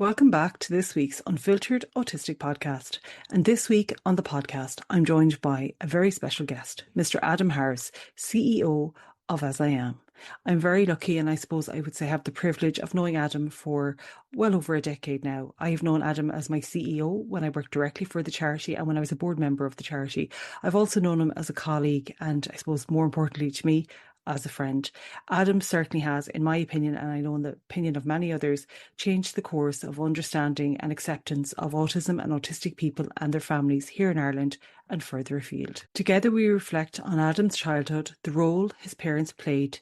Welcome back to this week's Unfiltered Autistic Podcast. And this week on the podcast, I'm joined by a very special guest, Mr. Adam Harris, CEO of AsIAm. I'm very lucky, and I suppose I would say have the privilege of knowing Adam for well over a decade now. I have known Adam as my CEO when I worked directly for the charity and when I was a board member of the charity. I've also known him as a colleague and I suppose more importantly to me, as a friend. Adam certainly has, in my opinion, and I know in the opinion of many others, changed the course of understanding and acceptance of autism and autistic people and their families here in Ireland and further afield. Together we reflect on Adam's childhood, the role his parents played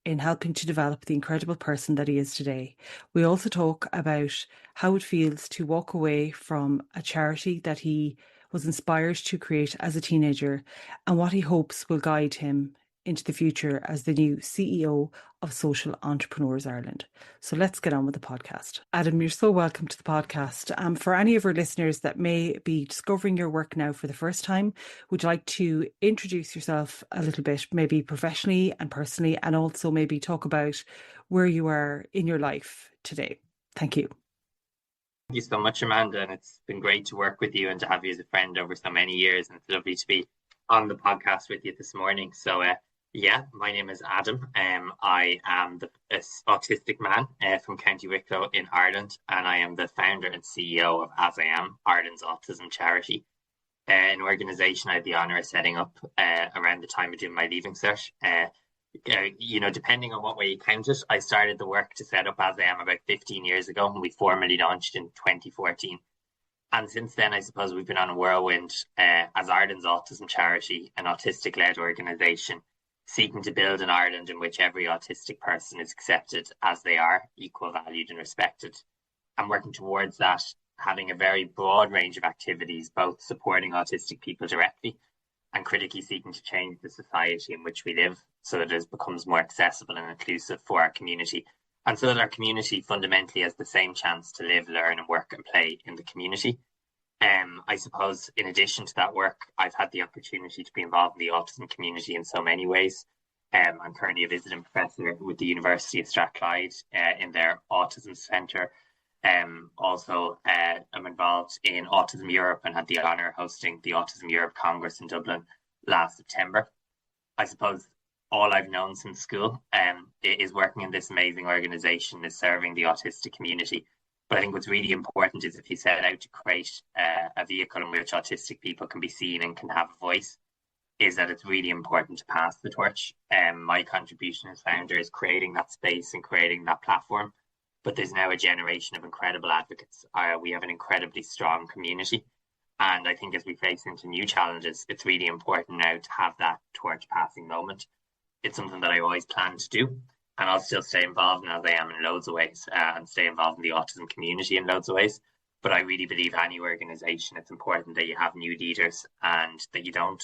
in helping to develop the incredible person that he is today. We also talk about how it feels to walk away from a charity that he was inspired to create as a teenager and what he hopes will guide him into the future as the new CEO of Social Entrepreneurs Ireland. So let's get on with the podcast. Adam, you're so welcome to the podcast. For any of our listeners that may be discovering your work now for the first time, would you like to introduce yourself a little bit, maybe professionally and personally, and also maybe talk about where you are in your life today? Thank you. Thank you so much, Amanda, and it's been great to work with you and to have you as a friend over so many years, and it's lovely to be on the podcast with you this morning. So yeah, my name is Adam. I am the autistic man from County Wicklow in Ireland, and I am the founder and CEO of AsIAm, Ireland's Autism Charity, an organisation I had the honour of setting up around the time of doing my leaving cert. Depending on what way you count it, I started the work to set up AsIAm about 15 years ago, and we formally launched in 2014. And since then, I suppose we've been on a whirlwind as Ireland's Autism Charity, an autistic-led organisation seeking to build an Ireland in which every autistic person is accepted as they are, equal, valued and respected. And working towards that, having a very broad range of activities, both supporting autistic people directly and critically seeking to change the society in which we live so that it becomes more accessible and inclusive for our community, and so that our community fundamentally has the same chance to live, learn and work and play in the community. I suppose in addition to that work, I've had the opportunity to be involved in the autism community in so many ways. I'm currently a visiting professor with the University of Strathclyde in their Autism Centre. Also, I'm involved in Autism Europe and had the honour of hosting the Autism Europe Congress in Dublin last September. I suppose all I've known since school is working in this amazing organisation, is serving the autistic community. But I think what's really important is if you set out to create a vehicle in which autistic people can be seen and can have a voice, is that it's really important to pass the torch. My contribution as founder is creating that space and creating that platform. But there's now a generation of incredible advocates. We have an incredibly strong community. And I think as we face into new challenges, it's really important now to have that torch passing moment. It's something that I always plan to do. And I'll still stay involved in AsIAm in loads of ways and stay involved in the autism community in loads of ways. But I really believe any organisation, it's important that you have new leaders and that you don't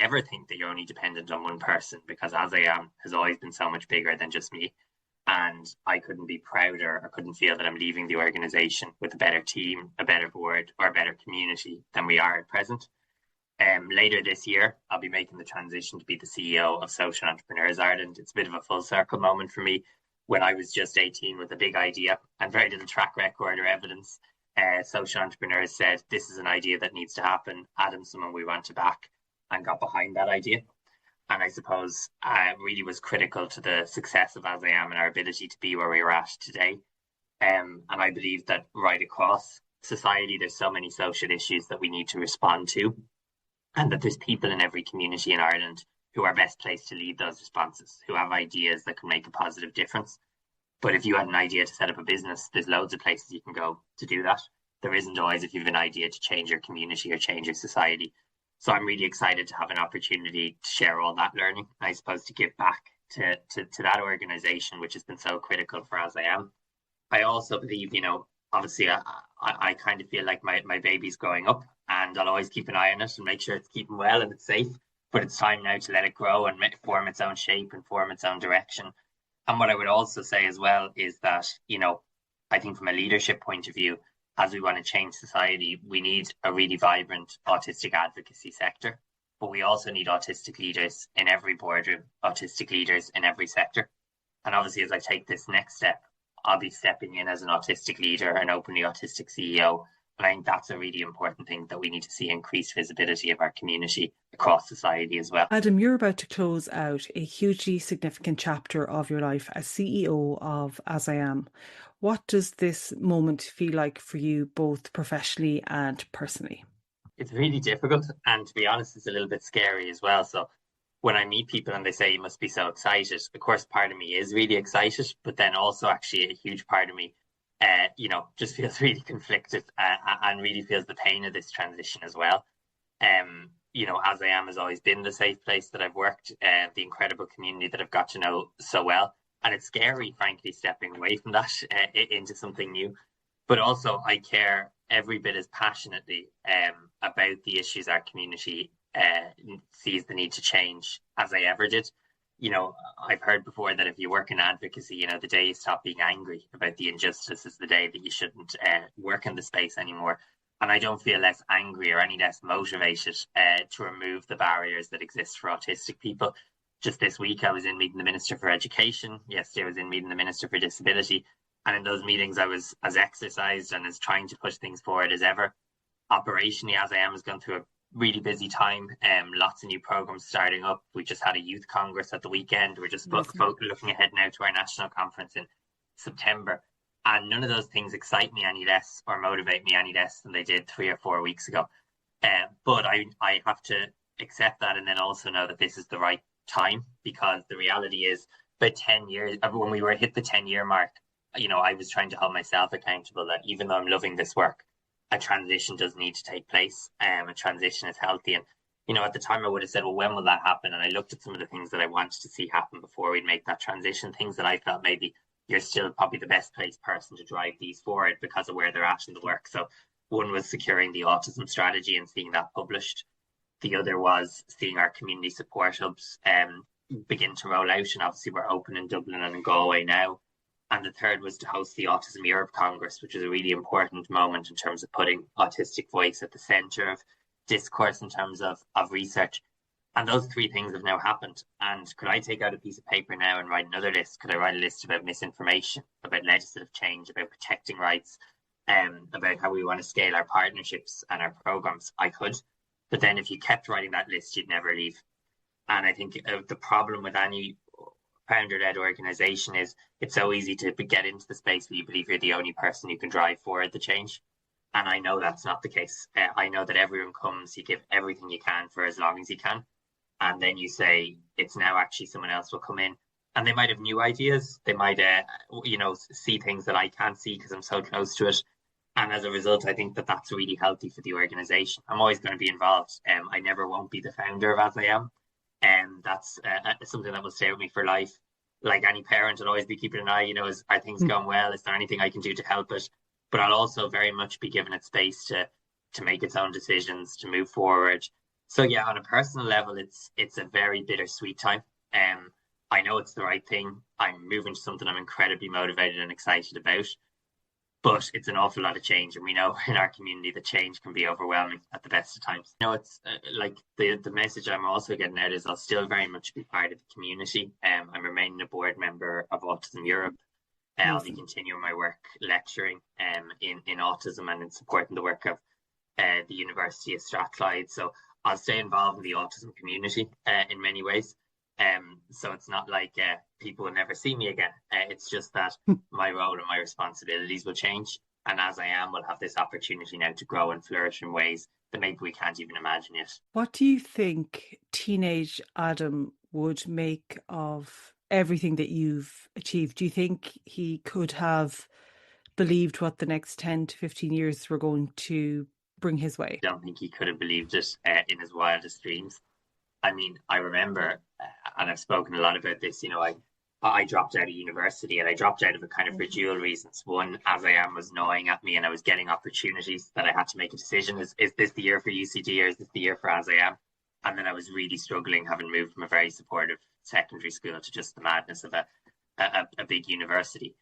ever think that you're only dependent on one person, because AsIAm has always been so much bigger than just me. And I couldn't be prouder or couldn't feel that I'm leaving the organisation with a better team, a better board or a better community than we are at present. Later this year, I'll be making the transition to be the CEO of Social Entrepreneurs Ireland. It's a bit of a full circle moment for me. When I was just 18 with a big idea and very little track record or evidence, Social Entrepreneurs said, this is an idea that needs to happen. Adam's someone we want to back, and got behind that idea. And I suppose really was critical to the success of AsIAm and our ability to be where we are at today. And I believe that right across society, there's so many social issues that we need to respond to, and that there's people in every community in Ireland who are best placed to lead those responses, who have ideas that can make a positive difference. But if you had an idea to set up a business, there's loads of places you can go to do that. There isn't always if you have an idea to change your community or change your society. So I'm really excited to have an opportunity to share all that learning, I suppose, to give back to that organisation, which has been so critical for AsIAm. I also believe, obviously I kind of feel like my baby's growing up, and I'll always keep an eye on it and make sure it's keeping well and it's safe. But it's time now to let it grow and form its own shape and form its own direction. And what I would also say as well is that, I think from a leadership point of view, as we want to change society, we need a really vibrant autistic advocacy sector. But we also need autistic leaders in every boardroom, autistic leaders in every sector. And obviously, as I take this next step, I'll be stepping in as an autistic leader, an openly autistic CEO. And I think that's a really important thing that we need to see increased visibility of our community across society as well. Adam, you're about to close out a hugely significant chapter of your life as CEO of AsIAm. What does this moment feel like for you, both professionally and personally? It's really difficult, and to be honest, it's a little bit scary as well. So when I meet people and they say you must be so excited, of course, part of me is really excited, but then also actually a huge part of me just feels really conflicted and really feels the pain of this transition as well. AsIAm has always been the safe place that I've worked, the incredible community that I've got to know so well. And it's scary, frankly, stepping away from that into something new. But also, I care every bit as passionately about the issues our community sees the need to change as I ever did. I've heard before that if you work in advocacy, the day you stop being angry about the injustice is the day that you shouldn't work in the space anymore. And I don't feel less angry or any less motivated to remove the barriers that exist for autistic people. Just this week, I was in meeting the Minister for Education. Yesterday, I was in meeting the Minister for Disability. And in those meetings, I was as exercised and as trying to push things forward as ever. Operationally, AsIAm has gone through a really busy time. Lots of new programs starting up. We just had a youth congress at the weekend. We're just looking ahead now to our national conference in September. And none of those things excite me any less or motivate me any less than they did 3 or 4 weeks ago. But I have to accept that and then also know that this is the right time, because the reality is about 10 years, when we were hit the 10-year mark, I was trying to hold myself accountable that even though I'm loving this work, a transition does need to take place. A transition is healthy. And, at the time I would have said, well, when will that happen? And I looked at some of the things that I wanted to see happen before we'd make that transition, things that I felt maybe you're still probably the best placed person to drive these forward because of where they're at in the work. So one was securing the autism strategy and seeing that published. The other was seeing our community support hubs begin to roll out. And obviously we're open in Dublin and in Galway now. And the third was to host the Autism Europe Congress, which was a really important moment in terms of putting autistic voice at the centre of discourse in terms of research. And those 3 things have now happened. And could I take out a piece of paper now and write another list? Could I write a list about misinformation, about legislative change, about protecting rights, about how we want to scale our partnerships and our programs? I could. But then if you kept writing that list, you'd never leave. And I think the problem with any founder-led organization is it's so easy to get into the space where you believe you're the only person who can drive forward the change. And I know that's not the case. I know that everyone comes, you give everything you can for as long as you can. And then you say, it's now actually someone else will come in. And they might have new ideas. They might, see things that I can't see because I'm so close to it. And as a result, I think that that's really healthy for the organization. I'm always going to be involved. I never won't be the founder of AsIAm. And that's something that will stay with me for life. Like any parent, I'll always be keeping an eye, are things going well? Is there anything I can do to help it? But I'll also very much be giving it space to make its own decisions, to move forward. So yeah, on a personal level, it's a very bittersweet time. I know it's the right thing. I'm moving to something I'm incredibly motivated and excited about. But it's an awful lot of change, and we know in our community that change can be overwhelming at the best of times. It's like the message I'm also getting out is I'll still very much be part of the community. I'm remaining a board member of Autism Europe. I'll be continuing my work lecturing in autism and in supporting the work of the University of Strathclyde. So I'll stay involved in the autism community in many ways. So it's not like people will never see me again. It's just that my role and my responsibilities will change. And AsIAm will have this opportunity now to grow and flourish in ways that maybe we can't even imagine yet. What do you think teenage Adam would make of everything that you've achieved? Do you think he could have believed what the next 10 to 15 years were going to bring his way? I don't think he could have believed it in his wildest dreams. I mean, I remember, and I've spoken a lot about this, I dropped out of university, and I dropped out of it kind of for dual reasons. One, AsIAm was gnawing at me and I was getting opportunities that I had to make a decision. Is this the year for UCD or is this the year for AsIAm? And then I was really struggling, having moved from a very supportive secondary school to just the madness of a big university.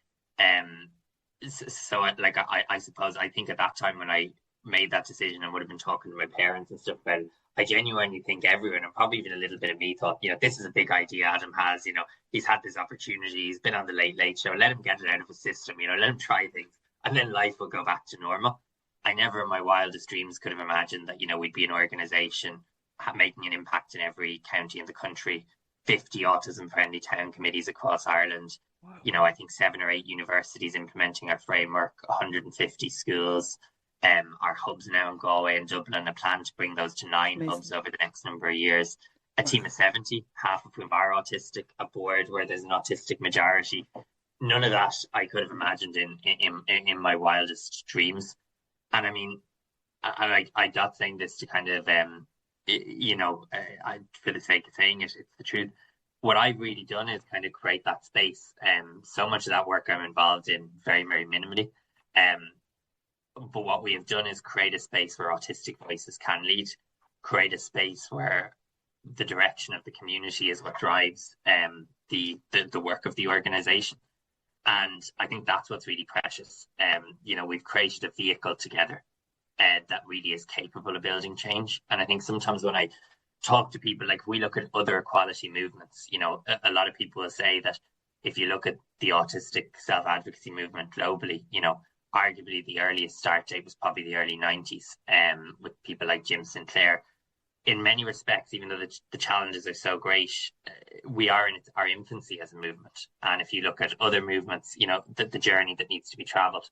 So I suppose I think at that time when I made that decision and would have been talking to my parents and stuff about it, I genuinely think everyone, and probably even a little bit of me, thought, this is a big idea Adam has. He's had this opportunity. He's been on the Late Late Show. Let him get it out of his system. Let him try things, and then life will go back to normal. I never in my wildest dreams could have imagined that, we'd be an organisation making an impact in every county in the country, 50 autism-friendly town committees across Ireland. Wow. I think 7 or 8 universities implementing our framework, 150 schools. Our hubs now in Galway and Dublin, a plan to bring those to 9 Amazing. Hubs over the next number of years. A team of 70, half of whom are autistic, a board where there's an autistic majority. None of that I could have imagined in my wildest dreams. And I mean, I'm not saying this to kind of, for the sake of saying it, it's the truth. What I've really done is kind of create that space. So much of that work I'm involved in very, very minimally. But what we have done is create a space where autistic voices can lead, create a space where the direction of the community is what drives the work of the organisation. And I think that's what's really precious. We've created a vehicle together that really is capable of building change. And I think sometimes when I talk to people, like we look at other equality movements, a lot of people will say that if you look at the autistic self-advocacy movement globally, arguably the earliest start date was probably the early 90s, with people like Jim Sinclair. In many respects, even though the challenges are so great, we are in our infancy as a movement. And if you look at other movements, the journey that needs to be travelled.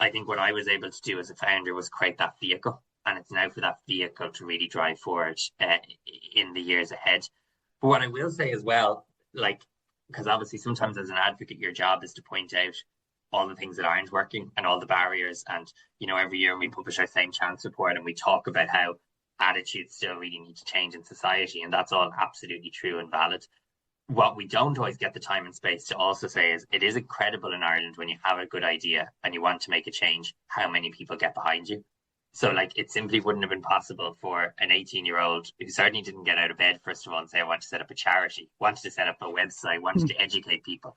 I think what I was able to do as a founder was create that vehicle. And it's now for that vehicle to really drive forward in the years ahead. But what I will say as well, because obviously sometimes as an advocate, your job is to point out all the things that aren't working and all the barriers. And, every year we publish our Same Chance report and we talk about how attitudes still really need to change in society. And that's all absolutely true and valid. What we don't always get the time and space to also say is it is incredible in Ireland when you have a good idea and you want to make a change, how many people get behind you. So it simply wouldn't have been possible for an 18-year-old who certainly didn't get out of bed, first of all, and say, I want to set up a charity, wanted to set up a website, wanted to educate people.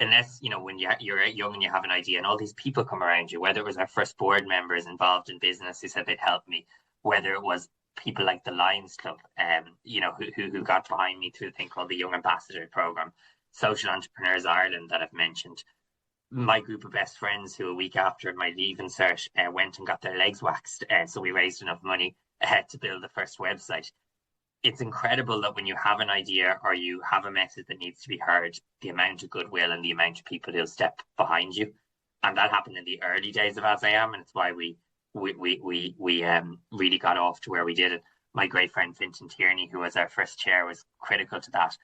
Unless, when you're young and you have an idea and all these people come around you, whether it was our first board members involved in business who said they'd help me, whether it was people like the Lions Club, who got behind me through a thing called the Young Ambassador Programme, Social Entrepreneurs Ireland that I've mentioned, my group of best friends who a week after my leave insert went and got their legs waxed. So we raised enough money to build the first website. It's incredible that when you have an idea or you have a message that needs to be heard, the amount of goodwill and the amount of people who'll step behind you. And that happened in the early days of AsIAm, and it's why we really got off to where we did it. My great friend Fintan Tierney, who was our first chair, was critical to that.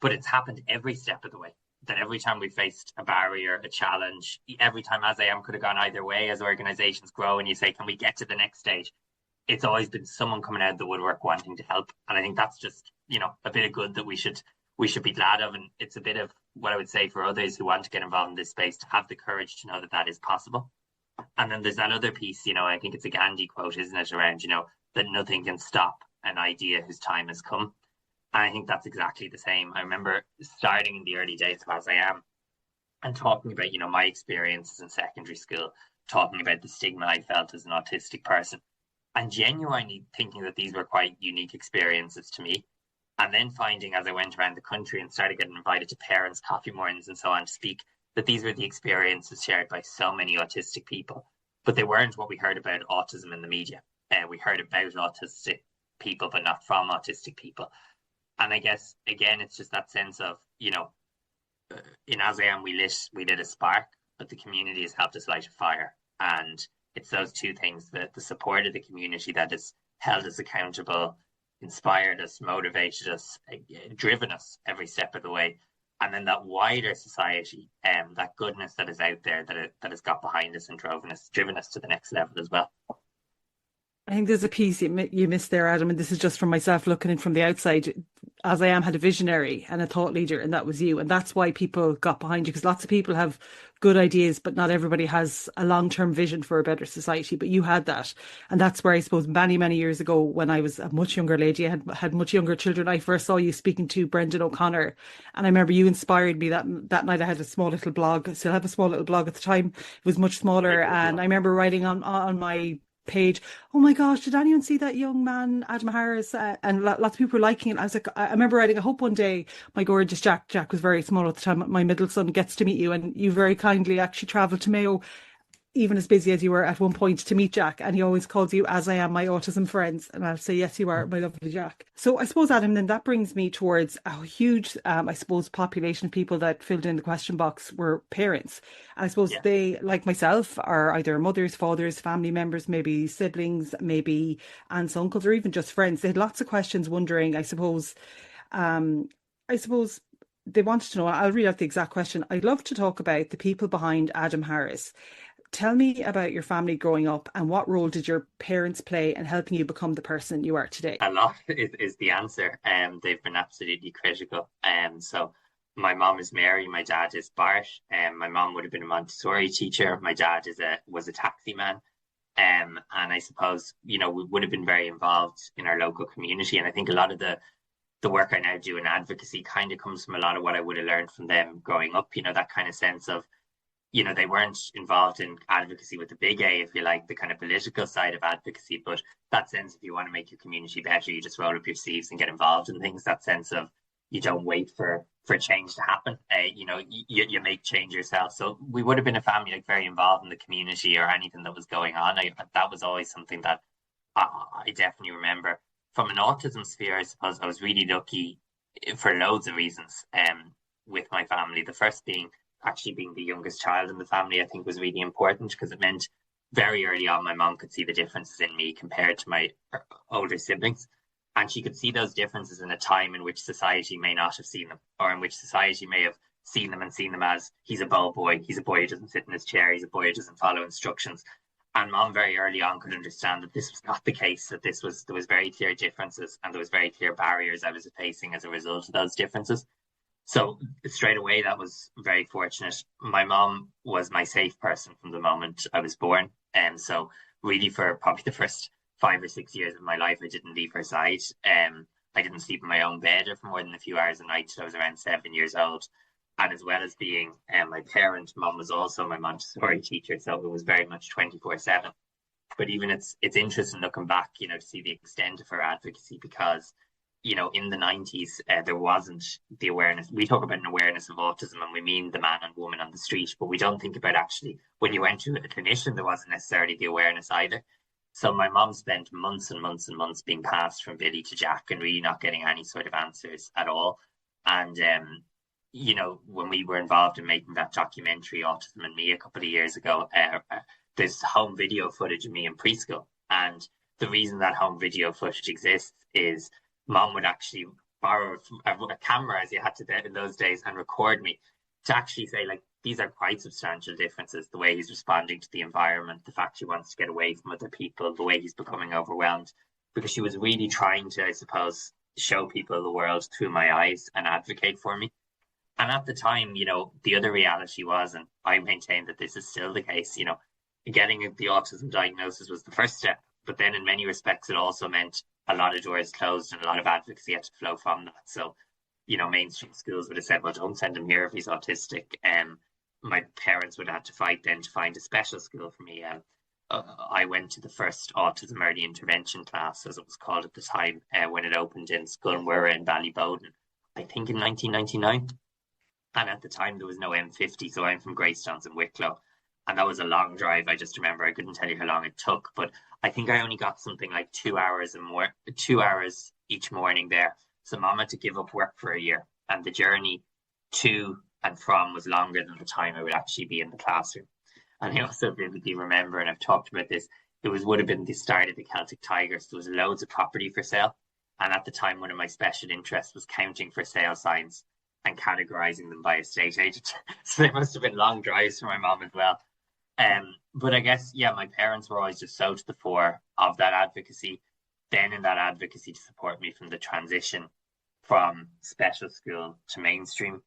But it's happened every step of the way. That every time we faced a barrier, a challenge, every time AsIAm could have gone either way as organizations grow and you say, can we get to the next stage? It's always been someone coming out of the woodwork wanting to help. And I think that's just, a bit of good that we should be glad of. And it's a bit of what I would say for others who want to get involved in this space, to have the courage to know that that is possible. And then there's that other piece, I think it's a Gandhi quote, isn't it, around, that nothing can stop an idea whose time has come. And I think that's exactly the same. I remember starting in the early days of AsIAm and talking about, my experiences in secondary school, talking about the stigma I felt as an autistic person, and genuinely thinking that these were quite unique experiences to me. And then finding, as I went around the country and started getting invited to parents' coffee mornings and so on to speak, that these were the experiences shared by so many autistic people. But they weren't what we heard about autism in the media. We heard about autistic people, but not from autistic people. And I guess, again, it's just that sense of, in AsIAm, we lit a spark, but the community has helped us light a fire. And it's those two things, the support of the community that has held us accountable, inspired us, motivated us, driven us every step of the way. And then that wider society, that goodness that is out there that has got behind us and driven us to the next level as well. I think there's a piece you missed there, Adam, and this is just from myself looking in from the outside. AsIAm had a visionary and a thought leader, and that was you. And that's why people got behind you, because lots of people have good ideas, but not everybody has a long-term vision for a better society. But you had that. And that's where I suppose many, many years ago, when I was a much younger lady, I had much younger children, I first saw you speaking to Brendan O'Connor. And I remember you inspired me that night. I had a small little blog. I still have a small little blog at the time. It was much smaller. And I remember writing on my page, oh my gosh, did anyone see that young man, Adam Harris? And lots of people were liking it. I was like, I remember writing, I hope one day my gorgeous Jack was very small at the time, my middle son gets to meet you, and you very kindly actually travelled to Mayo, even as busy as you were at one point, to meet Jack, and he always calls you "as I am my autism friends," and I'll say, yes, you are, my lovely Jack. So I suppose, Adam, then that brings me towards a huge, I suppose, population of people that filled in the question box were parents. And I suppose Yeah. they, like myself, are either mothers, fathers, family members, maybe siblings, maybe aunts, uncles, or even just friends. They had lots of questions wondering, um, I suppose they wanted to know. I'll read out the exact question. I'd love to talk about the people behind Adam Harris. Tell me about your family growing up, and what role did your parents play in helping you become the person you are today? A lot is the answer. They've been absolutely critical. So my mom is Mary, my dad is Bart. My mom would have been a Montessori teacher. My dad was a taxi man. And I suppose, we would have been very involved in our local community. And I think a lot of the work I now do in advocacy kind of comes from a lot of what I would have learned from them growing up, that kind of sense of, they weren't involved in advocacy with the big A, if you like, the kind of political side of advocacy. But that sense, if you want to make your community better, you just roll up your sleeves and get involved in things. That sense of you don't wait for change to happen. You make change yourself. So we would have been a family like very involved in the community or anything that was going on. That was always something that I definitely remember. From an autism sphere, I suppose I was really lucky for loads of reasons with my family. The first being actually being the youngest child in the family, I think was really important because it meant very early on my mom could see the differences in me compared to my older siblings. And she could see those differences in a time in which society may not have seen them, or in which society may have seen them and seen them as he's a ball boy, he's a boy who doesn't sit in his chair, he's a boy who doesn't follow instructions. And mom very early on could understand that this was not the case, that there was very clear differences and there was very clear barriers I was facing as a result of those differences. So straight away, that was very fortunate. My mom was my safe person from the moment I was born. And so really for probably the first 5 or 6 years of my life, I didn't leave her side. I didn't sleep in my own bed for more than a few hours a night till I was around 7 years old. And as well as being my parent, mom was also my Montessori teacher. So it was very much 24/7. But even it's interesting looking back, to see the extent of her advocacy because in the 90s, there wasn't the awareness. We talk about an awareness of autism and we mean the man and woman on the street, but we don't think about actually when you went to a clinician, there wasn't necessarily the awareness either. So my mom spent months and months and months being passed from Billy to Jack and really not getting any sort of answers at all. And, when we were involved in making that documentary, Autism and Me, a couple of years ago, there's home video footage of me in preschool. And the reason that home video footage exists is mom would actually borrow a camera, as you had to in those days, and record me to actually say, like, these are quite substantial differences. The way he's responding to the environment, the fact he wants to get away from other people, the way he's becoming overwhelmed, because she was really trying to, I suppose, show people the world through my eyes and advocate for me. And at the time, the other reality was, and I maintain that this is still the case, getting the autism diagnosis was the first step. But then in many respects, it also meant a lot of doors closed and a lot of advocacy had to flow from that. So, mainstream schools would have said, well, don't send him here if he's autistic. My parents would have to fight then to find a special school for me. I went to the first autism early intervention class, as it was called at the time, when it opened in Sculmwera in Ballyboden, I think in 1999. And at the time, there was no M50. So I'm from Greystones in Wicklow. And that was a long drive. I just remember I couldn't tell you how long it took, but I think I only got something like 2 hours and more, 2 hours each morning there. So mom had to give up work for a year. And the journey to and from was longer than the time I would actually be in the classroom. And I also vividly remember, and I've talked about this, would have been the start of the Celtic Tigers. There was loads of property for sale. And at the time, one of my special interests was counting for sale signs and categorizing them by estate agent. So they must have been long drives for my mom as well. But I guess, my parents were always just so to the fore of that advocacy, then in that advocacy to support me from the transition from special school to mainstream.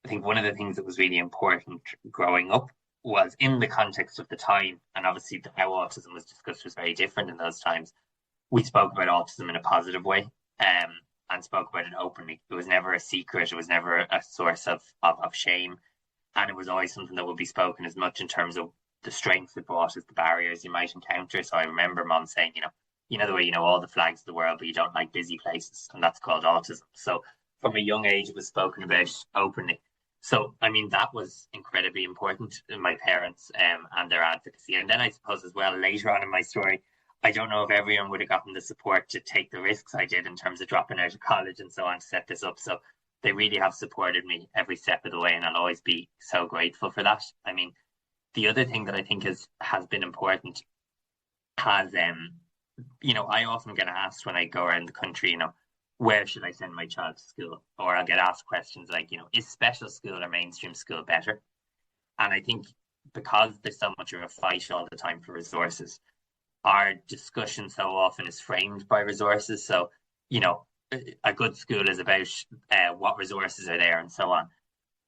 I think one of the things that was really important growing up was in the context of the time, and obviously how autism was discussed was very different in those times. We spoke about autism in a positive way, and spoke about it openly. It was never a secret. It was never a source of shame. And it was always something that would be spoken as much in terms of the strength it brought is the barriers you might encounter. So I remember mom saying, you know the way all the flags of the world, but you don't like busy places, and that's called autism. So from a young age, it was spoken about openly. So I mean, that was incredibly important in my parents and their advocacy. And then I suppose as well, later on in my story, I don't know if everyone would have gotten the support to take the risks I did in terms of dropping out of college and so on to set this up. So they really have supported me every step of the way, and I'll always be so grateful for that. I mean, the other thing that I think has been important has I often get asked when I go around the country, where should I send my child to school? Or I'll get asked questions like, is special school or mainstream school better? And I think because there's so much of a fight all the time for resources, our discussion so often is framed by resources. So, a good school is about what resources are there and so on.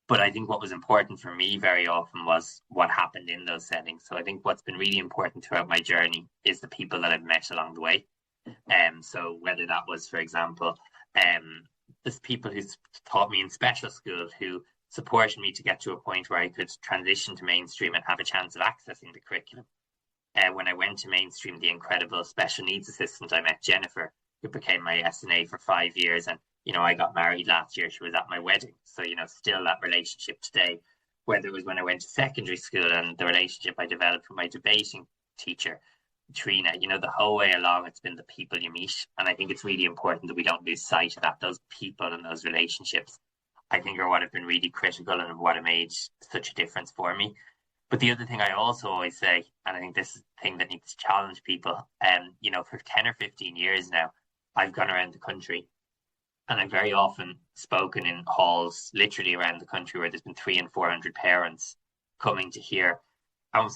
But I think what was important for me very often was what happened in those settings. So I think what's been really important throughout my journey is the people that I've met along the way. So whether that was, for example, there's people who taught me in special school who supported me to get to a point where I could transition to mainstream and have a chance of accessing the curriculum. When I went to mainstream, the incredible special needs assistant I met, Jennifer, who became my SNA for 5 years, and I got married last year. She was at my wedding. So, still that relationship today, whether it was when I went to secondary school and the relationship I developed with my debating teacher, Trina, the whole way along, it's been the people you meet. And I think it's really important that we don't lose sight of that. Those people and those relationships, I think, are what have been really critical and what have made such a difference for me. But the other thing I also always say, and I think this is the thing that needs to challenge people, for 10 or 15 years now, I've gone around the country and I've very often spoken in halls literally around the country where there's been 300 and 400 parents coming to hear. I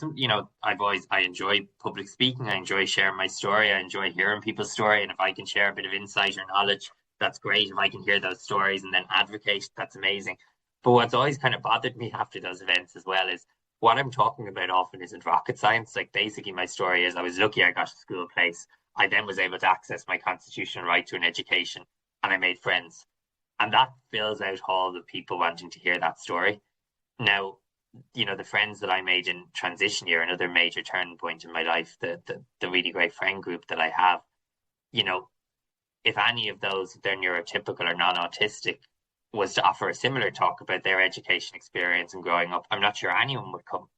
enjoy public speaking. I enjoy sharing my story. I enjoy hearing people's story. And if I can share a bit of insight or knowledge, that's great. If I can hear those stories and then advocate, that's amazing. But what's always kind of bothered me after those events as well is what I'm talking about often isn't rocket science. Like basically my story is I was lucky I got a school place. I then was able to access my constitutional right to an education and I made friends. And that fills out all the people wanting to hear that story. Now, the friends that I made in transition year, another major turning point in my life, the really great friend group that I have, if any of those, if they're neurotypical or non-autistic, was to offer a similar talk about their education experience and growing up, I'm not sure anyone would come.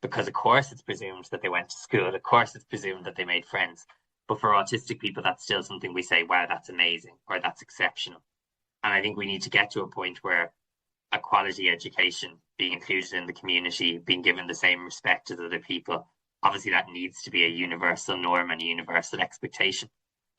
Because of course it's presumed that they went to school. Of course it's presumed that they made friends. But for autistic people, that's still something we say, wow, that's amazing, or that's exceptional. And I think we need to get to a point where a quality education, being included in the community, being given the same respect as other people, obviously that needs to be a universal norm and a universal expectation.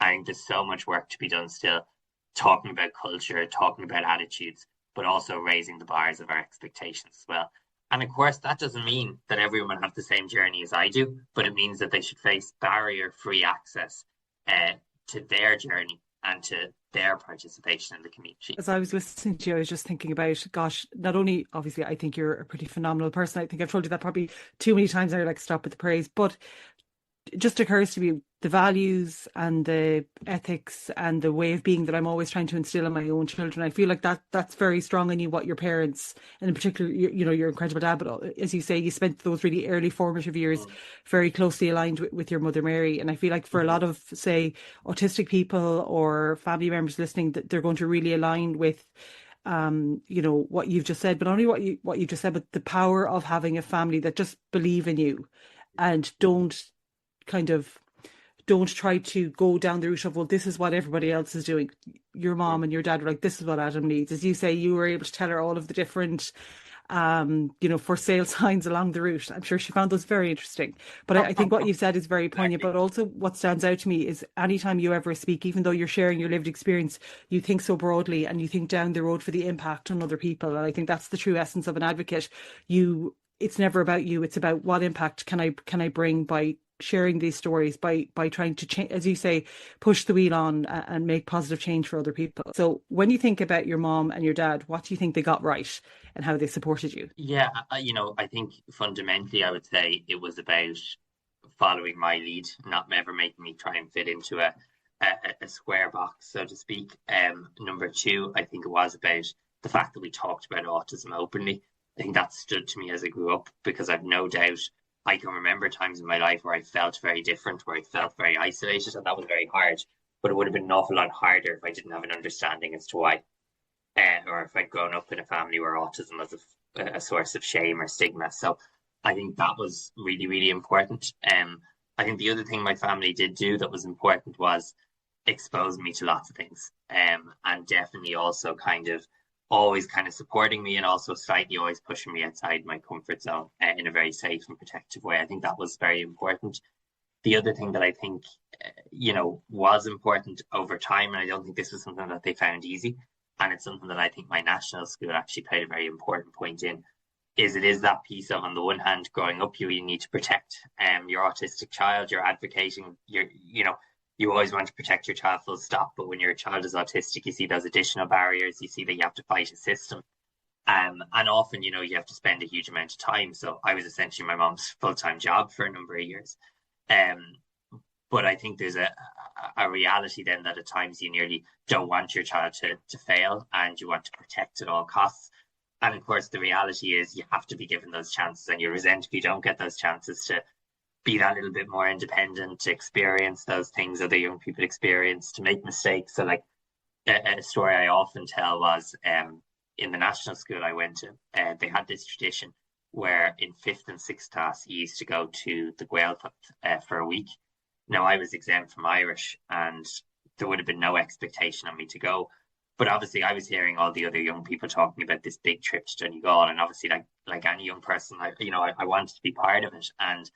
I think there's so much work to be done still, talking about culture, talking about attitudes, but also raising the bars of our expectations as well. And of course, that doesn't mean that everyone will have the same journey as I do, but it means that they should face barrier-free access to their journey and to their participation in the community. As I was listening to you, I was just thinking about, gosh, not only, obviously, I think you're a pretty phenomenal person. I think I've told you that probably too many times. I like stop with the praise, but it just occurs to me the values and the ethics and the way of being that I'm always trying to instill in my own children. I feel like that's very strong in you, what your parents, and in particular, your incredible dad, but as you say, you spent those really early formative years very closely aligned with your mother, Mary. And I feel like for a lot of, say, autistic people or family members listening, that they're going to really align with what you've just said, but not only what you just said, but the power of having a family that just believe in you and don't try to go down the route of, well, this is what everybody else is doing. Your mom and your dad were like, this is what Adam needs. As you say, you were able to tell her all of the different, for sale signs along the route. I'm sure she found those very interesting. But I think what you said is very poignant. But also what stands out to me is anytime you ever speak, even though you're sharing your lived experience, you think so broadly and you think down the road for the impact on other people. And I think that's the true essence of an advocate. It's never about you. It's about what impact can I bring by sharing these stories, by trying to change, as you say, push the wheel on and make positive change for other people. So when you think about your mom and your dad, what do you think they got right and how they supported you? Yeah, I think fundamentally I would say it was about following my lead, not ever making me try and fit into a square box, so to speak. Number two, I think it was about the fact that we talked about autism openly. I think that stood to me as I grew up, because I've no doubt I can remember times in my life where I felt very different, where I felt very isolated, and that was very hard. But it would have been an awful lot harder if I didn't have an understanding as to why, or if I'd grown up in a family where autism was a source of shame or stigma. So I think that was really, really important. I think the other thing my family did do that was important was expose me to lots of things, and definitely also always kind of supporting me, and also slightly always pushing me outside my comfort zone in a very safe and protective way. I think that was very important. The other thing that I think, was important over time, and I don't think this was something that they found easy, and it's something that I think my national school actually played a very important point in, is it is that piece of, on the one hand, growing up, you really need to protect your autistic child. You're advocating, you always want to protect your child full stop, but when your child is autistic, you see those additional barriers, you see that you have to fight a system. And often, you have to spend a huge amount of time. So I was essentially my mom's full-time job for a number of years. But I think there's a reality then that at times you nearly don't want your child to fail, and you want to protect at all costs. And of course, the reality is you have to be given those chances, and you resent if you don't get those chances to be that little bit more independent, to experience those things other young people experience, to make mistakes. So like a story I often tell was in the national school I went to, they had this tradition where in 5th and 6th class, you used to go to the Gaeltacht for a week. Now, I was exempt from Irish, and there would have been no expectation on me to go. But obviously, I was hearing all the other young people talking about this big trip to Donegal, and obviously, like any young person, I wanted to be part of it. And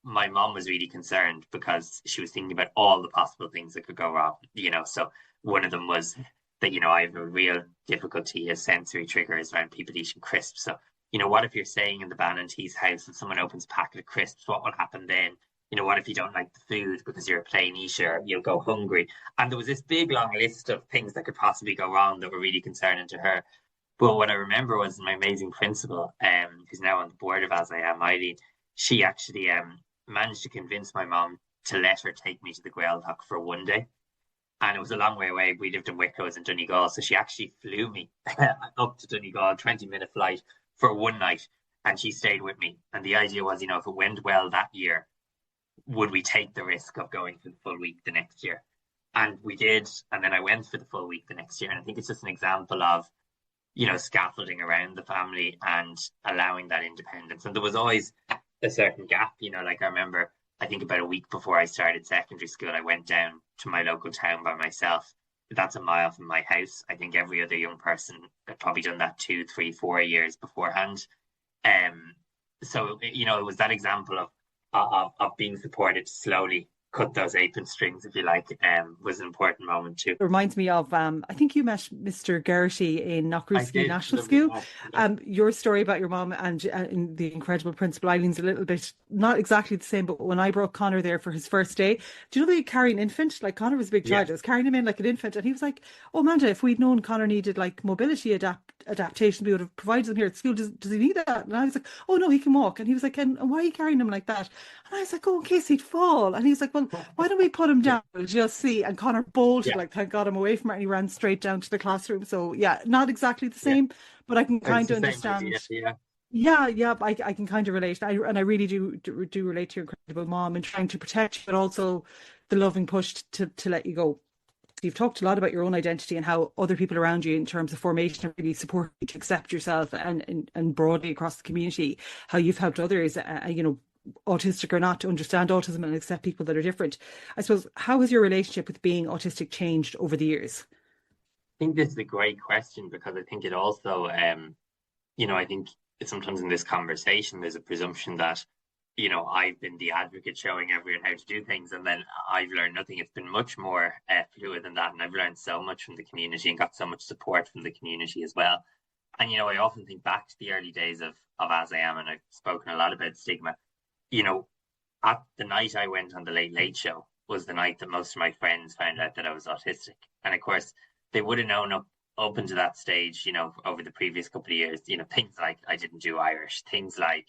my mom was really concerned because she was thinking about all the possible things that could go wrong. So one of them was that I have a real difficulty as sensory triggers around people eating crisps. So what if you're staying in the Ballantyne's house and someone opens a packet of crisps? What will happen then? What if you don't like the food because you're a plain eater? You'll go hungry. And there was this big long list of things that could possibly go wrong that were really concerning to her. But what I remember was my amazing principal, who's now on the board of AsIAm, Eileen, she actually managed to convince my mom to let her take me to the Gaeltacht for one day. And it was a long way away. We lived in Wicklow, in Donegal. So she actually flew me up to Donegal, 20-minute flight for one night. And she stayed with me. And the idea was, if it went well that year, would we take the risk of going for the full week the next year? And we did. And then I went for the full week the next year. And I think it's just an example of, scaffolding around the family and allowing that independence. And there was always a certain gap, like I remember, I think about a week before I started secondary school, I went down to my local town by myself. That's a mile from my house. I think every other young person had probably done that 2, 3, 4 years beforehand. So, it was that example of being supported to slowly cut those apron strings, if you like, was an important moment too. It reminds me of, I think you met Mr. Gertie in Knockruski National School. Your story about your mom and the incredible Principal Eileen's a little bit, not exactly the same, but when I brought Connor there for his first day, do you know they carry an infant? Like Connor was a big child. I was carrying him in like an infant, and he was like, oh, Amanda, if we'd known Connor needed like mobility adaptation, we would have provided him here at school. Does he need that? And I was like, oh no, he can walk. And he was like, and why are you carrying him like that? And I was like, oh, in case he'd fall. And he was like, well, why don't we put him down? We'll just see. And Connor bolted, like, thank God I'm away from it, and he ran straight down to the classroom. So yeah, not exactly the same, but I can kind of understand. I can kind of relate. I really do relate to your incredible mom and trying to protect you, but also the loving push to let you go. You've talked a lot about your own identity and how other people around you in terms of formation really support you to accept yourself and broadly across the community, how you've helped others, autistic or not, to understand autism and accept people that are different. I suppose, how has your relationship with being autistic changed over the years? I think this is a great question, because I think it also, I think sometimes in this conversation, there's a presumption that, I've been the advocate showing everyone how to do things, and then I've learned nothing. It's been much more fluid than that, and I've learned so much from the community and got so much support from the community as well. And, I often think back to the early days of AsIAm, and I've spoken a lot about stigma. At the night I went on the Late Late Show was the night that most of my friends found out that I was autistic. And of course, they would have known up into that stage, over the previous couple of years, things like I didn't do Irish, things like,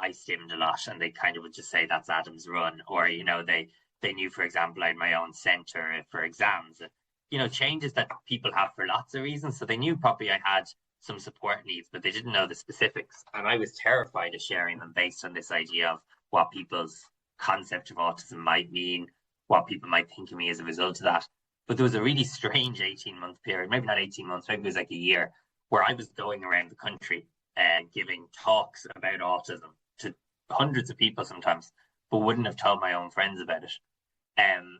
I stimmed a lot, and they kind of would just say that's Adam's run. Or, they knew, for example, I had my own centre for exams. Changes that people have for lots of reasons. So they knew probably I had some support needs, but they didn't know the specifics. And I was terrified of sharing them based on this idea of what people's concept of autism might mean, what people might think of me as a result of that. But there was a really strange 18-month period, maybe not 18 months, maybe it was like a year, where I was going around the country giving talks about autism to hundreds of people sometimes, but wouldn't have told my own friends about it. And,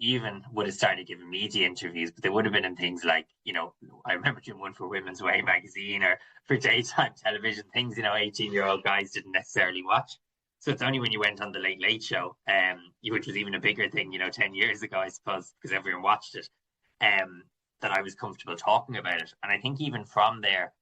even would have started giving media interviews, but they would have been in things like, I remember doing one for Women's Way magazine or for daytime television, things, 18-year-old guys didn't necessarily watch. So it's only when you went on the Late Late Show, which was even a bigger thing, 10 years ago, I suppose, because everyone watched it, that I was comfortable talking about it. And I think even from there,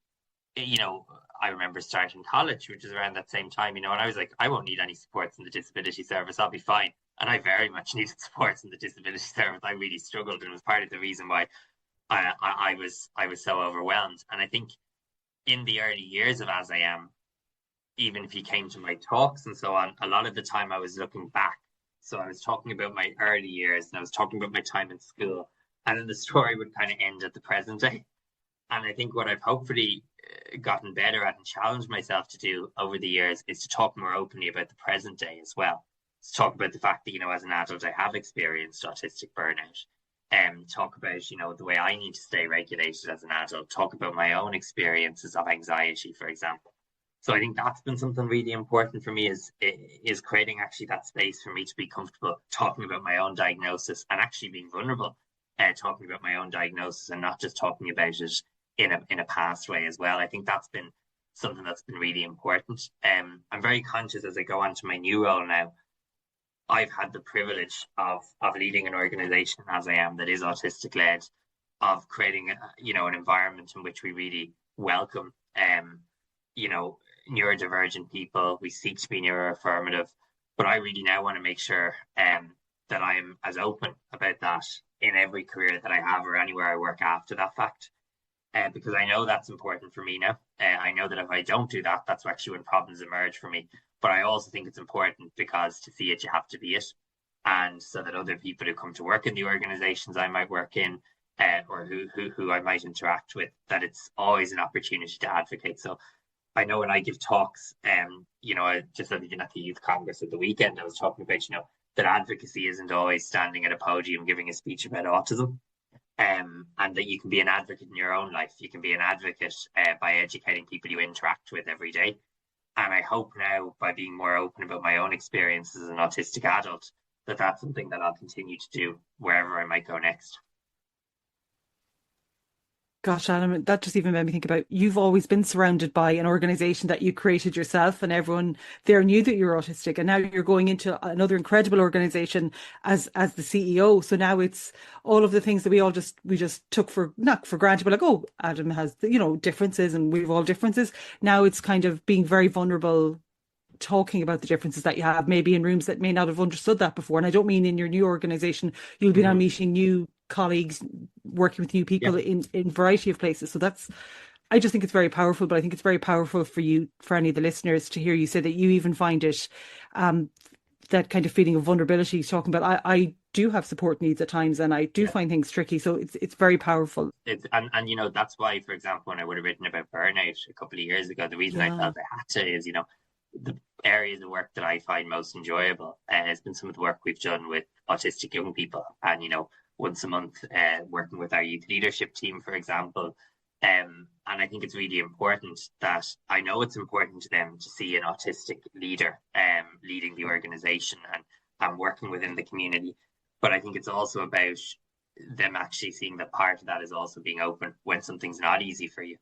I remember starting college, which was around that same time, and I was like, I won't need any supports in the disability service. I'll be fine. And I very much needed supports in the disability service. I really struggled, and it was part of the reason why I was so overwhelmed. And I think in the early years of AsIAm, even if you came to my talks and so on, a lot of the time I was looking back. So I was talking about my early years, and I was talking about my time in school, and then the story would kind of end at the present day. And I think what I've hopefully gotten better at and challenged myself to do over the years is to talk more openly about the present day as well. To talk about the fact that, as an adult, I have experienced autistic burnout, and talk about, the way I need to stay regulated as an adult, talk about my own experiences of anxiety, for example. So I think that's been something really important for me is creating actually that space for me to be comfortable talking about my own diagnosis and actually being vulnerable, talking about my own diagnosis and not just talking about it in a past way as well. I think that's been something that's been really important. I'm very conscious as I go on to my new role now. I've had the privilege of leading an organization as I am that is autistic led, of creating an environment in which we really welcome neurodivergent people. We seek to be neuroaffirmative, but I really now want to make sure that I am as open about that in every career that I have or anywhere I work after that fact. Because I know that's important for me now. I know that if I don't do that, that's actually when problems emerge for me. But I also think it's important because to see it, you have to be it. And so that other people who come to work in the organizations I might work in, or who I might interact with, that it's always an opportunity to advocate. So I know when I give talks, I just at the Youth Congress at the weekend, I was talking about, that advocacy isn't always standing at a podium giving a speech about autism. And that you can be an advocate in your own life. You can be an advocate by educating people you interact with every day. And I hope now, by being more open about my own experience as an autistic adult, that that's something that I'll continue to do wherever I might go next. Gosh, Adam, that just even made me think about you've always been surrounded by an organization that you created yourself, and everyone there knew that you're autistic, and now you're going into another incredible organization as the CEO. So now it's all of the things that we just took for not for granted, but like, oh, Adam has differences, and we've all differences. Now it's kind of being very vulnerable, talking about the differences that you have, maybe in rooms that may not have understood that before. And I don't mean in your new organization, you'll be now meeting new colleagues, working with new people in a variety of places. So I just think it's very powerful, but I think it's very powerful for any of the listeners to hear you say that you even find it, that kind of feeling of vulnerability, talking about, I do have support needs at times, and I do find things tricky. So it's very powerful. And that's why, for example, when I would have written about burnout a couple of years ago, the reason I felt I had to is, the areas of work that I find most enjoyable has been some of the work we've done with autistic young people, and once a month working with our youth leadership team, for example. And I think it's really important that I know it's important to them to see an autistic leader leading the organization and working within the community. But I think it's also about them actually seeing that part of that is also being open when something's not easy for you,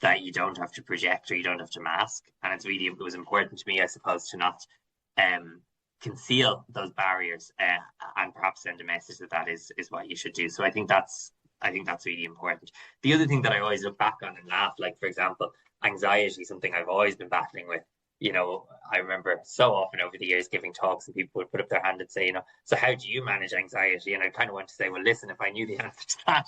that you don't have to project or you don't have to mask. And it was important to me, I suppose, to not conceal those barriers and perhaps send a message that is what you should do. So I think that's really important. The other thing that I always look back on and laugh, like, for example, anxiety, something I've always been battling with. I remember so often over the years giving talks, and people would put up their hand and say, so how do you manage anxiety? And I kind of want to say, well, listen, if I knew the answer to that,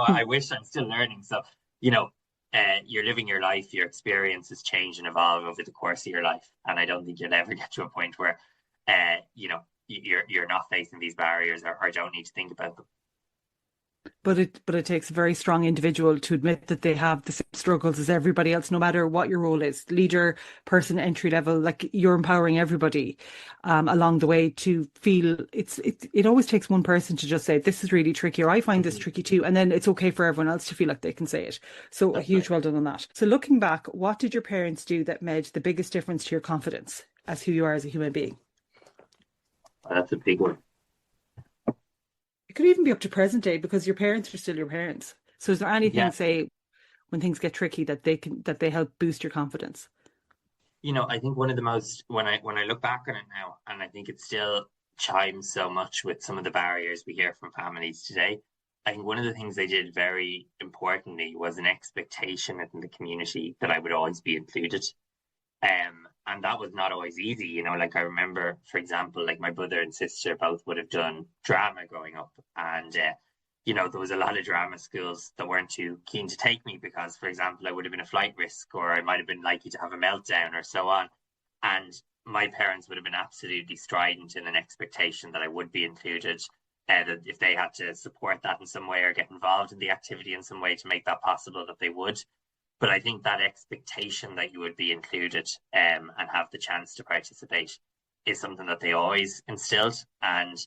I wish I'm still learning. So, you're living your life, your experiences change and evolve over the course of your life. And I don't think you'll ever get to a point where, you're not facing these barriers or don't need to think about them. But it takes a very strong individual to admit that they have the same struggles as everybody else, no matter what your role is, leader, person, entry level. Like, you're empowering everybody along the way to feel it always takes one person to just say, this is really tricky, or I find this tricky too. And then it's okay for everyone else to feel like they can say it. So a huge well done on that. So looking back, what did your parents do that made the biggest difference to your confidence as who you are as a human being? That's a big one. It could even be up to present day, because your parents are still your parents. So is there anything, say, when things get tricky, that they help boost your confidence? I think one of the most, when I look back on it now, and I think it still chimes so much with some of the barriers we hear from families today. I think one of the things they did very importantly was an expectation in the community that I would always be included. And that was not always easy, like I remember, for example, like my brother and sister both would have done drama growing up. And, there was a lot of drama schools that weren't too keen to take me because, for example, I would have been a flight risk, or I might have been likely to have a meltdown or so on. And my parents would have been absolutely strident in an expectation that I would be included, that if they had to support that in some way or get involved in the activity in some way to make that possible, that they would. But I think that expectation that you would be included and have the chance to participate is something that they always instilled. And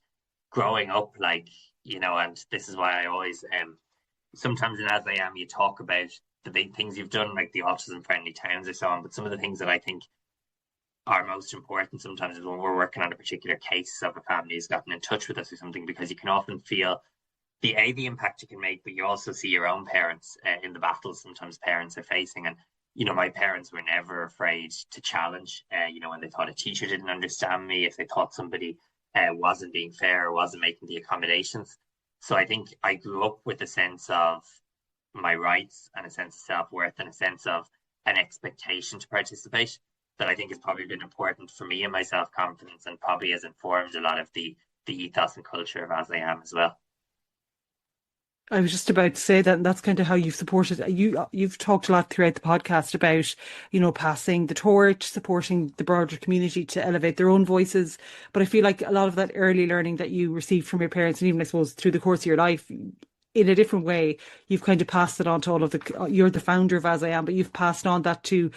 growing up, and this is why I always, sometimes in AsIAm, you talk about the big things you've done, like the autism friendly towns or so on. But some of the things that I think are most important sometimes is when we're working on a particular case of a family who's gotten in touch with us or something, because you can often feel the impact you can make, but you also see your own parents in the battles sometimes parents are facing. And, my parents were never afraid to challenge, when they thought a teacher didn't understand me, if they thought somebody wasn't being fair or wasn't making the accommodations. So I think I grew up with a sense of my rights and a sense of self-worth and a sense of an expectation to participate that I think has probably been important for me and my self-confidence, and probably has informed a lot of the ethos and culture of AsIAm as well. I was just about to say that, and that's kind of how you've supported. You've talked a lot throughout the podcast about, passing the torch, supporting the broader community to elevate their own voices. But I feel like a lot of that early learning that you received from your parents, and even I suppose through the course of your life, in a different way, you've kind of passed it on to all of you're the founder of AsIAm, but you've passed on that to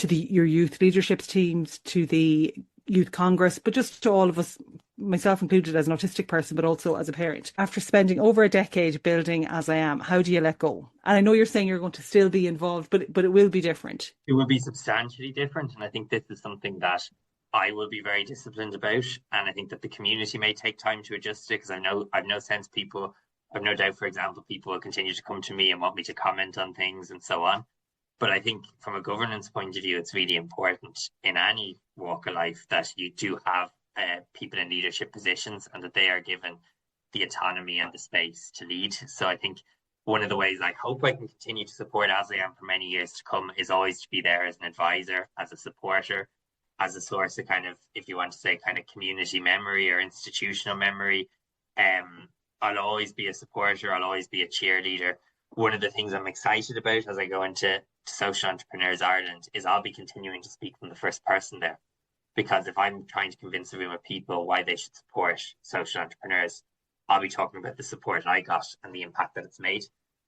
your youth leadership teams, to the Youth Congress, but just to all of us, myself included, as an autistic person, but also as a parent. After spending over a decade building AsIAm, how do you let go? And I know you're saying you're going to still be involved, but it will be different. It will be substantially different. And I think this is something that I will be very disciplined about. And I think that the community may take time to adjust it, because I've no doubt, for example, people will continue to come to me and want me to comment on things and so on. But I think from a governance point of view, it's really important in any walk of life that you do have people in leadership positions, and that they are given the autonomy and the space to lead. So I think one of the ways I hope I can continue to support AsIAm for many years to come is always to be there as an advisor, as a supporter, as a source of kind of, if you want to say, kind of community memory or institutional memory. I'll always be a supporter. I'll always be a cheerleader. One of the things I'm excited about as I go into Social Entrepreneurs Ireland is I'll be continuing to speak from the first person there. Because if I'm trying to convince a room of people why they should support social entrepreneurs, I'll be talking about the support I got and the impact that it's made.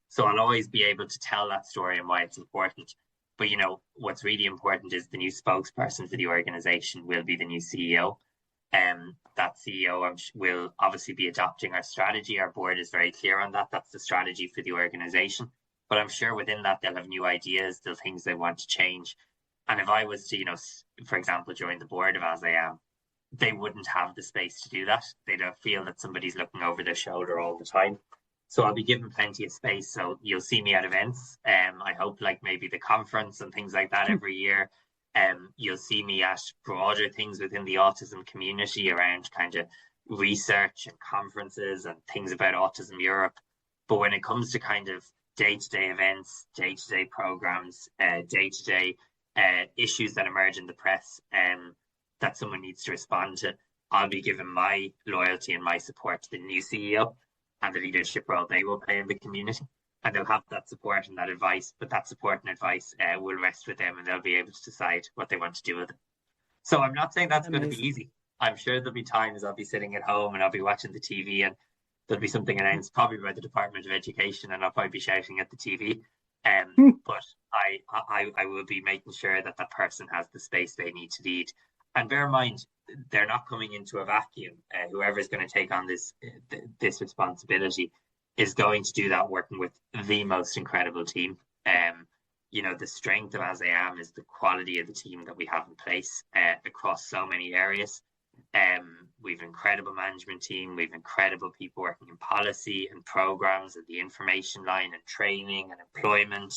So I'll always be able to tell that story and why it's important. But, what's really important is the new spokesperson for the organization will be the new CEO. That CEO will obviously be adopting our strategy. Our board is very clear on that. That's the strategy for the organization. But I'm sure within that, they'll have new ideas, they'll things they want to change. And if I was to, for example, join the board of AsIAm, they wouldn't have the space to do that. They don't feel that somebody's looking over their shoulder all the time. So I'll be given plenty of space. So you'll see me at events. I hope, like maybe the conference and things like that every year. You'll see me at broader things within the autism community around kind of research and conferences and things about Autism Europe. But when it comes to kind of day-to-day events, day-to-day programs, day-to-day issues that emerge in the press that someone needs to respond to, I'll be giving my loyalty and my support to the new CEO and the leadership role they will play in the community. And they'll have that support and that advice, but that support and advice will rest with them, and they'll be able to decide what they want to do with it. So I'm not saying that's going to be easy. I'm sure there'll be times I'll be sitting at home and I'll be watching the TV and there'll be something announced probably by the Department of Education, and I'll probably be shouting at the TV. But I will be making sure that that person has the space they need to lead. And bear in mind, they're not coming into a vacuum. Whoever is going to take on this responsibility is going to do that working with the most incredible team. The strength of AsIAm is the quality of the team that we have in place across so many areas. We've an incredible management team. We've incredible people working in policy and programs and the information line and training and employment.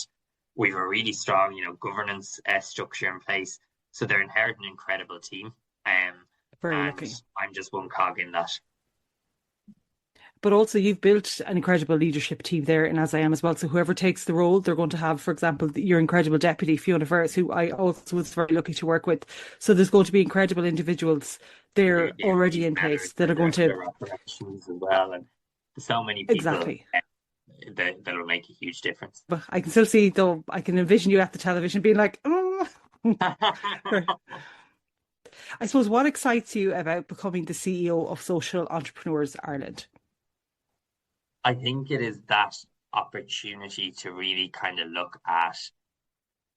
We've a really strong, governance structure in place. So they're inheriting an incredible team. Very lucky. I'm just one cog in that. But also you've built an incredible leadership team there in AsIAm as well. So whoever takes the role, they're going to have, for example, your incredible deputy, Fiona Ferris, who I also was very lucky to work with. So there's going to be incredible individuals there already in place that are going to... operations as well. And so many people exactly. That will make a huge difference. But I can still see, though, I can envision you at the television being like, oh. I suppose what excites you about becoming the CEO of Social Entrepreneurs Ireland? I think it is that opportunity to really kind of look at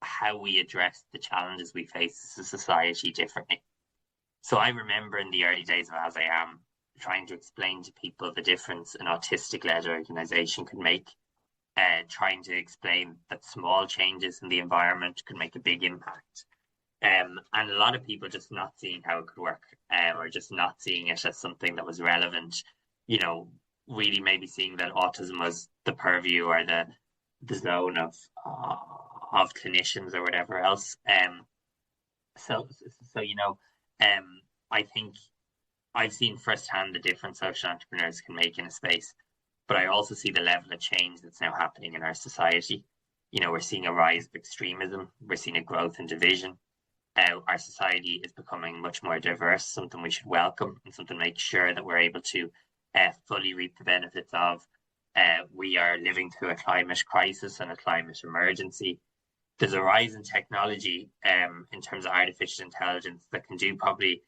how we address the challenges we face as a society differently. So I remember in the early days of AsIAm trying to explain to people the difference an autistic-led organisation could make, trying to explain that small changes in the environment could make a big impact. And a lot of people just not seeing how it could work, or just not seeing it as something that was relevant, really maybe seeing that autism was the purview or the zone of clinicians or whatever else. I think I've seen firsthand the difference social entrepreneurs can make in a space, but I also see the level of change that's now happening in our society. We're seeing a rise of extremism. We're seeing a growth in division. Our society is becoming much more diverse, something we should welcome and something to make sure that we're able to fully reap the benefits of. We are living through a climate crisis and a climate emergency. There's a rise in technology in terms of artificial intelligence that can do probably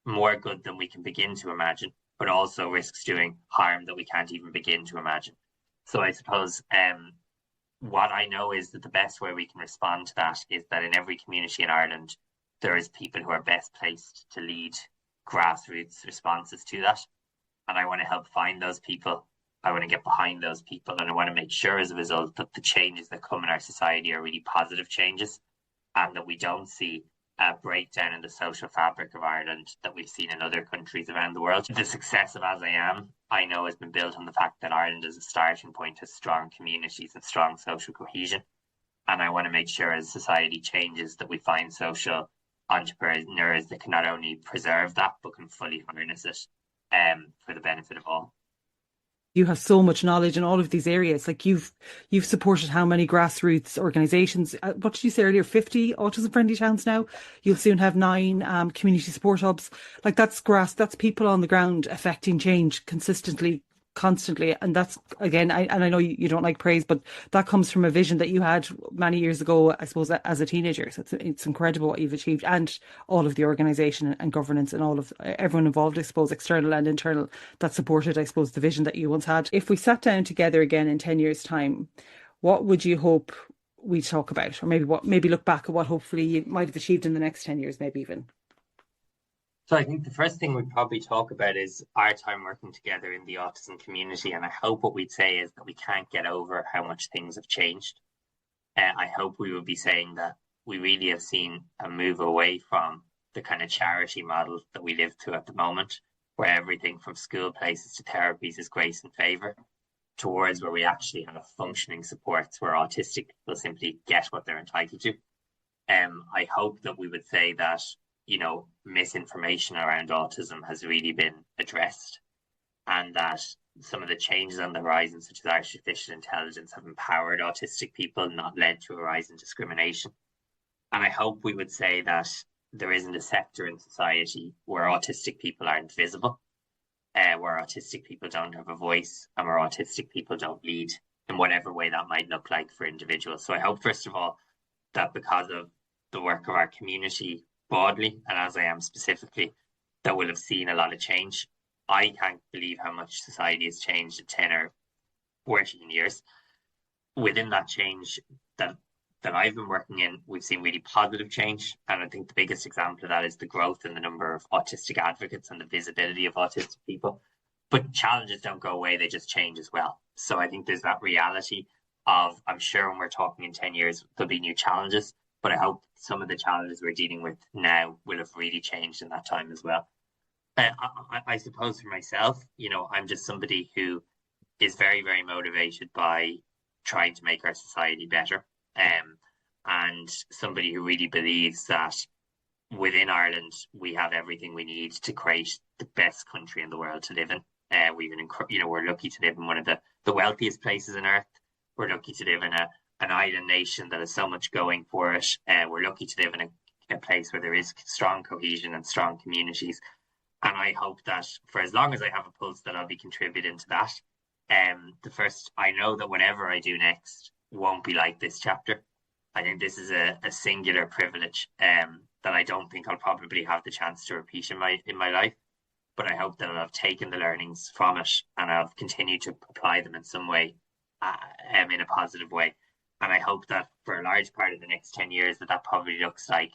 more good than we can begin to imagine, but also risks doing harm that we can't even begin to imagine. So I suppose what I know is that the best way we can respond to that is that in every community in Ireland, there is people who are best placed to lead grassroots responses to that. And I want to help find those people. I want to get behind those people. And I want to make sure as a result that the changes that come in our society are really positive changes, and that we don't see a breakdown in the social fabric of Ireland that we've seen in other countries around the world. The success of AsIAm, I know, has been built on the fact that Ireland as a starting point has strong communities and strong social cohesion. And I want to make sure as society changes that we find social entrepreneurs that can not only preserve that, but can fully harness it for the benefit of all. You have so much knowledge in all of these areas. Like you've supported how many grassroots organisations? What did you say earlier? 50 autism-friendly towns now. You'll soon have 9 community support hubs. Like that's people on the ground affecting change consistently, constantly. And that's, again, I know you don't like praise, but that comes from a vision that you had many years ago, I suppose, as a teenager. So it's incredible what you've achieved, and all of the organisation and governance and all of everyone involved, I suppose, external and internal, that supported, I suppose, the vision that you once had. If we sat down together again in 10 years' time, what would you hope we talk about? Or maybe look back at what hopefully you might have achieved in the next 10 years, maybe even. So I think the first thing we'd probably talk about is our time working together in the autism community. And I hope what we'd say is that we can't get over how much things have changed. I hope we would be saying that we really have seen a move away from the kind of charity model that we live to at the moment, where everything from school places to therapies is grace and favour, towards where we actually have functioning supports where autistic people simply get what they're entitled to. I hope that we would say that misinformation around autism has really been addressed, and that some of the changes on the horizon, such as artificial intelligence, have empowered autistic people, not led to a rise in discrimination. And I hope we would say that there isn't a sector in society where autistic people aren't visible, where autistic people don't have a voice, and where autistic people don't lead in whatever way that might look like for individuals. So I hope, first of all, that because of the work of our community broadly, and AsIAm specifically, that will have seen a lot of change. I can't believe how much society has changed in 10 or 14 years. Within that change that I've been working in, we've seen really positive change. And I think the biggest example of that is the growth in the number of autistic advocates and the visibility of autistic people. But challenges don't go away, they just change as well. So I think there's that reality of, I'm sure when we're talking in 10 years, there'll be new challenges, but I hope some of the challenges we're dealing with now will have really changed in that time as well. I suppose for myself, I'm just somebody who is very, very motivated by trying to make our society better. And somebody who really believes that within Ireland, we have everything we need to create the best country in the world to live in. We're lucky to live in one of the wealthiest places on earth. We're lucky to live in an island nation that has so much going for it. We're lucky to live in a place where there is strong cohesion and strong communities. And I hope that for as long as I have a pulse, that I'll be contributing to that. I know that whatever I do next won't be like this chapter. I think this is a singular privilege that I don't think I'll probably have the chance to repeat in my life. But I hope that I'll have taken the learnings from it and I'll continue to apply them in some way, in a positive way. And I hope that for a large part of the next 10 years, that probably looks like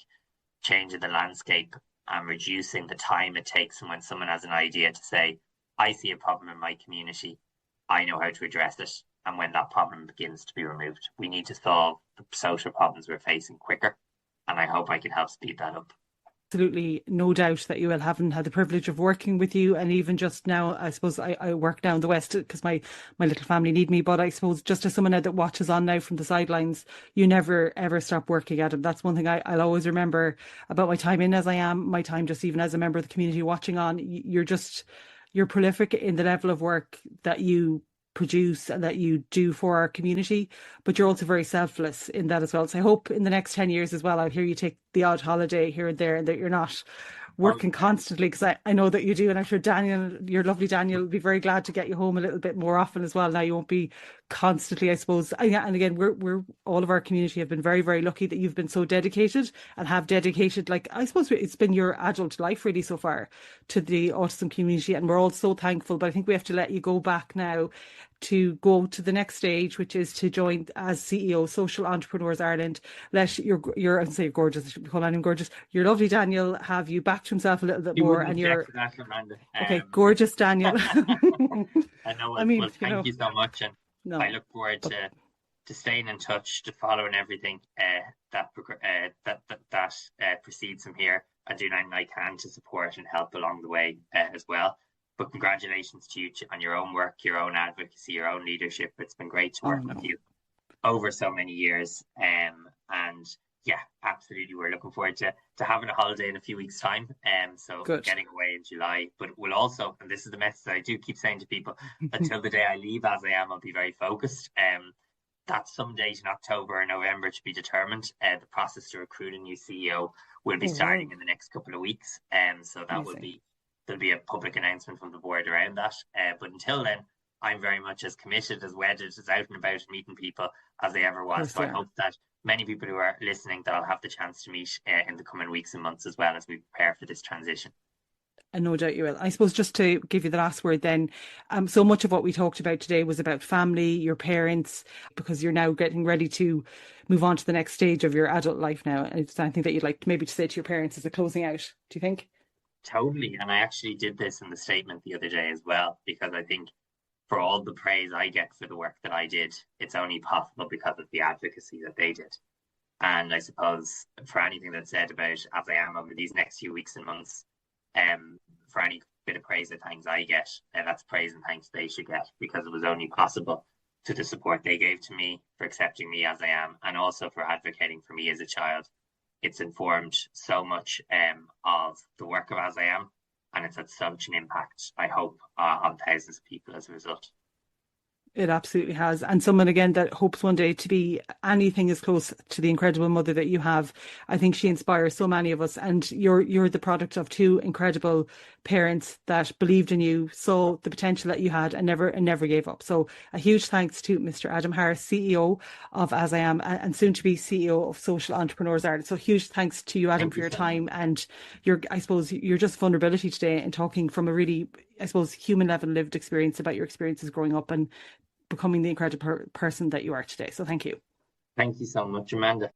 changing the landscape and reducing the time it takes from when someone has an idea to say, I see a problem in my community, I know how to address it. And when that problem begins to be removed, we need to solve the social problems we're facing quicker. And I hope I can help speed that up. Absolutely no doubt that you will. Haven't had the privilege of working with you, and even just now, I suppose I work down the west because my little family need me, but I suppose just as someone now that watches on now from the sidelines, you never ever stop working at it. That's one thing I'll always remember about my time in AsIAm, my time just even as a member of the community watching on. You're prolific in the level of work that you produce and that you do for our community, but you're also very selfless in that as well. So I hope in the next 10 years as well, I'll hear you take the odd holiday here and there, and that you're not working constantly, because I know that you do, and I'm sure Daniel, your lovely Daniel, will be very glad to get you home a little bit more often as well. Now you won't be constantly, I suppose. And again, we're all of our community have been very, very lucky that you've been so dedicated and have dedicated, like, I suppose it's been your adult life really so far to the autism community, and we're all so thankful. But I think we have to let you go back now to go to the next stage, which is to join as CEO Social Entrepreneurs Ireland. Let your I say you're gorgeous, call on him gorgeous, your lovely Daniel have you back to himself a little bit more, and you're that, Amanda. Okay, gorgeous Daniel. I know. Well, thank you so much, and I look forward to staying in touch, to following everything that proceeds from here. I do anything I can to support and help along the way as well. But congratulations to you on your own work, your own advocacy, your own leadership. It's been great to work with you over so many years. And yeah, absolutely. We're looking forward to having a holiday in a few weeks' time. So Good. Getting away in July. But we'll also, and this is the message I do keep saying to people, until the day I leave AsIAm, I'll be very focused. That's some date in October or November to be determined. The process to recruit a new CEO will be starting in the next couple of weeks. So that will be, there'll be a public announcement from the board around that. But until then, I'm very much as committed, as wedded, as out and about meeting people as I ever was. So I hope that many people who are listening, that I'll have the chance to meet in the coming weeks and months as well, as we prepare for this transition. And no doubt you will. I suppose just to give you the last word then, so much of what we talked about today was about family, your parents, because you're now getting ready to move on to the next stage of your adult life now. And it's something that you'd like maybe to say to your parents as a closing out, do you think? Totally. And I actually did this in the statement the other day as well, because I think for all the praise I get for the work that I did, it's only possible because of the advocacy that they did. And I suppose for anything that's said about AsIAm over these next few weeks and months, for any bit of praise and thanks I get, that's praise and thanks they should get, because it was only possible to the support they gave to me, for accepting me as I am, and also for advocating for me as a child. It's informed so much of the work of AsIAm, and it's had such an impact, I hope, on thousands of people as a result. It absolutely has. And someone, again, that hopes one day to be anything as close to the incredible mother that you have. I think she inspires so many of us. And you're the product of two incredible parents that believed in you, saw the potential that you had, and never gave up. So a huge thanks to Mr. Adam Harris, CEO of AsIAm, and soon to be CEO of Social Entrepreneurs Ireland. So huge thanks to you, Adam, for your time and your just vulnerability today, and talking from a really I suppose, human level lived experience about your experiences growing up and becoming the incredible person that you are today. So thank you. Thank you so much, Amanda.